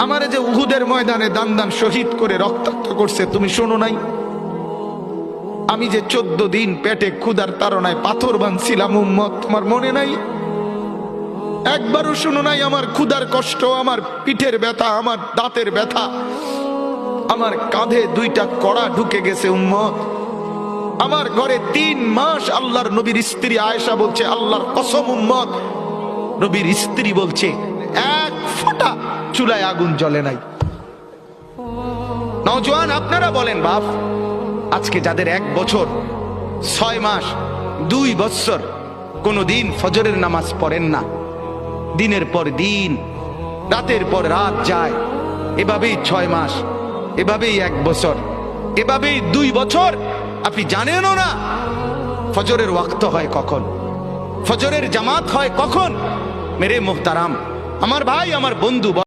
আমারে যে উহুদের ময়দানে দান দান শহীদ করে রক্তাক্ত করছে তুমি শোনো নাই? আমি যে 14 দিন পেটে ক্ষুধার তাড়নায় পাথর বাঁধছিলাম উম্মত, তোমার মনে নাই? একবারও শুনো নাই আমার ক্ষুধার কষ্ট, আমার পিঠের ব্যথা, আমার দাঁতের ব্যথা, আমার কাঁধে 2টা কড়া ঢুকে গেছে উম্মত। আমার ঘরে 3 মাস আল্লাহর নবীর স্ত্রী আয়েশা বলছে, আল্লাহর কসম উম্মত, নবীর স্ত্রী বলছে 1 ফোঁটা চুলায় আগুন জ্বলে নাই। নওজোয়ান আপনারা বলেন বাপ, আজকে যাদের 1 বছর 6 মাস 2 বছর কোনদিন ফজরের নামাজ পড়েন না, দিনের পর দিন রাতের পর রাত যায়, এভাবেই 6 মাস, এভাবেই 1 বছর, এভাবেই 2 বছর, আপনি জানেনও না ফজরের ওয়াক্ত হয় কখন, ফজরের জামাত হয় কখন। মেরে মুহতারাম, আমার ভাই, আমার বন্ধু।